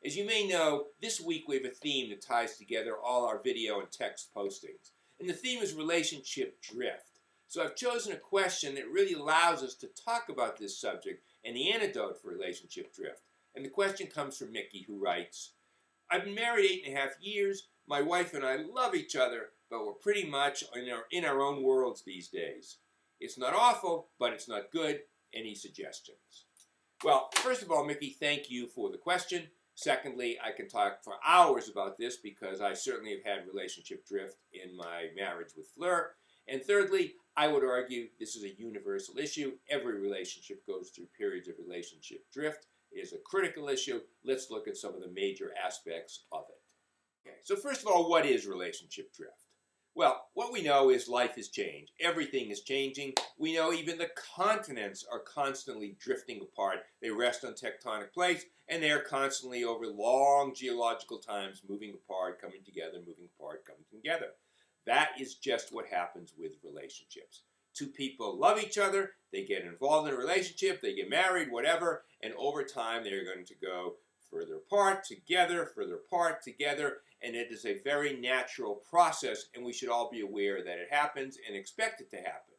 As you may know, this week we have a theme that ties together all our video and text postings. And the theme is relationship drift. So I've chosen a question that really allows us to talk about this subject and the antidote for relationship drift. And the question comes from Mickey, who writes, I've been married 8.5 years. My wife and I love each other, but we're pretty much in our own worlds these days. It's not awful, but it's not good. Any suggestions? Well, first of all, Mickey, thank you for the question. Secondly, I can talk for hours about this because I certainly have had relationship drift in my marriage with Fleur. And thirdly, I would argue this is a universal issue. Every relationship goes through periods of relationship drift. It is a critical issue. Let's look at some of the major aspects of it. Okay, so first of all, what is relationship drift? Well, what we know is life has changed. Everything is changing. We know even the continents are constantly drifting apart. They rest on tectonic plates, and they are constantly over long geological times moving apart, coming together, moving apart, coming together. That is just what happens with relationships. Two people love each other, they get involved in a relationship, they get married, whatever, and over time they're going to go further apart together, and it is a very natural process, and we should all be aware that it happens and expect it to happen.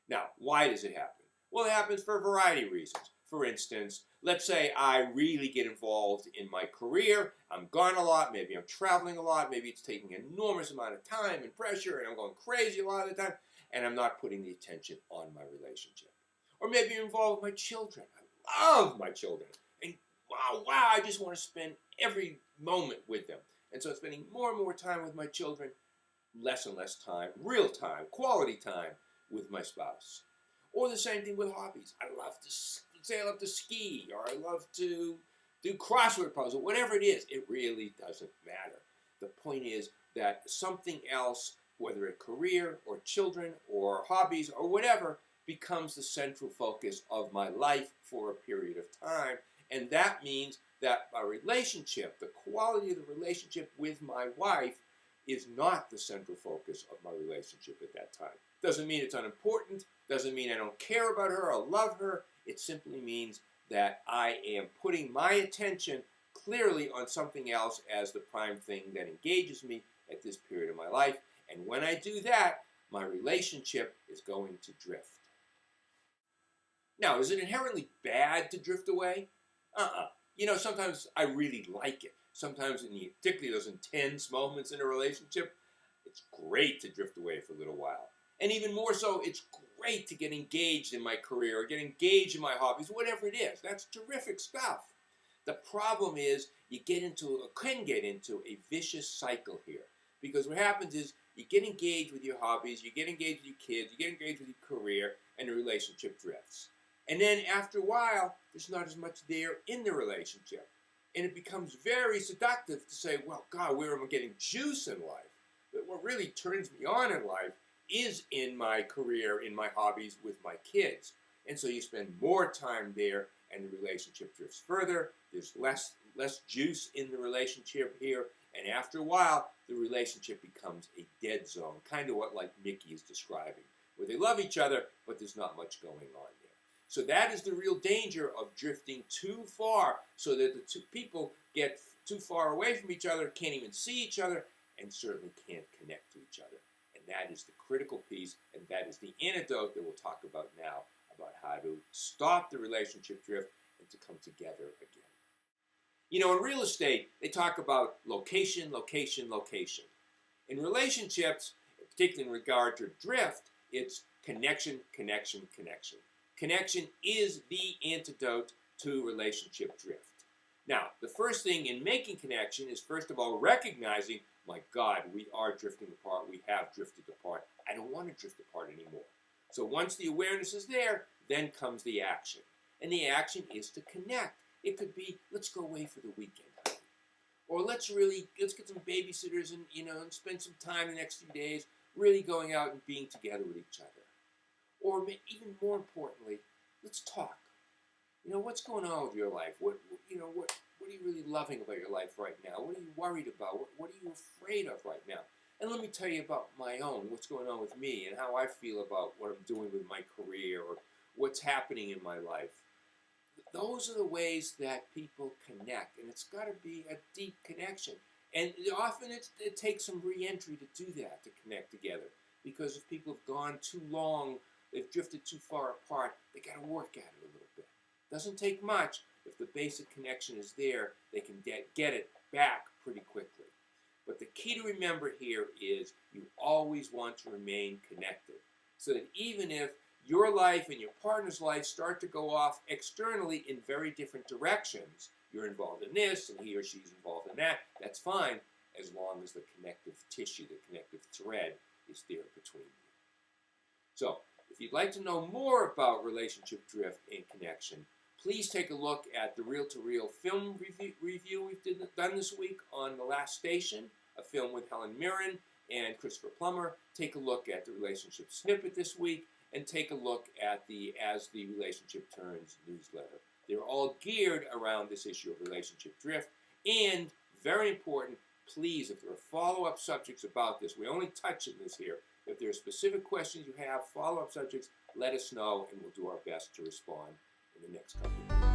Now, why does it happen? Well, it happens for a variety of reasons. For instance, let's say I really get involved in my career, I'm gone a lot, maybe I'm traveling a lot, maybe it's taking an enormous amount of time and pressure, and I'm going crazy a lot of the time, and I'm not putting the attention on my relationship. Or maybe I'm involved with my children. I love my children. And wow, I just want to spend every moment with them. And so spending more and more time with my children, less and less time, real time, quality time with my spouse. Or the same thing with hobbies. I love to ski, or I love to do crossword puzzle, whatever it is, it really doesn't matter. The point is that something else, whether a career or children or hobbies or whatever, becomes the central focus of my life for a period of time. And that means that my relationship, the quality of the relationship with my wife, is not the central focus of my relationship at that time. Doesn't mean it's unimportant, doesn't mean I don't care about her or love her. It simply means that I am putting my attention clearly on something else as the prime thing that engages me at this period of my life. And when I do that, my relationship is going to drift. Now, is it inherently bad to drift away? You know, sometimes I really like it. Sometimes, particularly those intense moments in a relationship, it's great to drift away for a little while. And even more so, it's great to get engaged in my career or get engaged in my hobbies, whatever it is. That's terrific stuff. The problem is you can get into a vicious cycle here. Because what happens is you get engaged with your hobbies, you get engaged with your kids, you get engaged with your career, and the relationship drifts. And then after a while, there's not as much there in the relationship. And it becomes very seductive to say, well, God, where am I getting juice in life? But what really turns me on in life is in my career, in my hobbies, with my kids. And so you spend more time there, and the relationship drifts further. There's less juice in the relationship here. And after a while, the relationship becomes a dead zone, kind of what like Mickey is describing, where they love each other, but there's not much going on there. So that is the real danger of drifting too far, so that the two people get too far away from each other, can't even see each other, and certainly can't connect to each other. And that is the critical piece, and that is the antidote that we'll talk about now, about how to stop the relationship drift and to come together again. You know, in real estate, they talk about location, location, location. In relationships, particularly in regard to drift, it's connection, connection, connection. Connection is the antidote to relationship drift. Now, the first thing in making connection is, first of all, recognizing, my God, we are drifting apart, we have drifted apart. I don't want to drift apart anymore. So once the awareness is there, then comes the action. And the action is to connect. It could be, let's go away for the weekend, honey. Or let's get some babysitters and, and spend some time the next few days really going out and being together with each other. Or even more importantly, let's talk. What's going on with your life? What are you really loving about your life right now? What are you worried about? What are you afraid of right now? And let me tell you about my own, what's going on with me and how I feel about what I'm doing with my career or what's happening in my life. those are the ways that people connect, and it's got to be a deep connection. And often it takes some re-entry to do that, to connect together, because if people have gone too long, they've drifted too far apart, they got to work at it a little bit. Doesn't take much. If the basic connection is there, they can get it back pretty quickly. But the key to remember here is you always want to remain connected, so that even if your life and your partner's life start to go off externally in very different directions, you're involved in this and he or she's involved in that, that's fine, as long as the connective tissue, the connective thread is there between you. So, if you'd like to know more about relationship drift and connection, please take a look at the reel-to-reel film review we've done this week on The Last Station, a film with Helen Mirren and Christopher Plummer. Take a look at the relationship snippet this week, and take a look at the As the Relationship Turns newsletter. They're all geared around this issue of relationship drift, and very important, please, if there are follow-up subjects about this, we only touch on this here. If there are specific questions you have, follow-up subjects, let us know, and we'll do our best to respond in the next couple of weeks.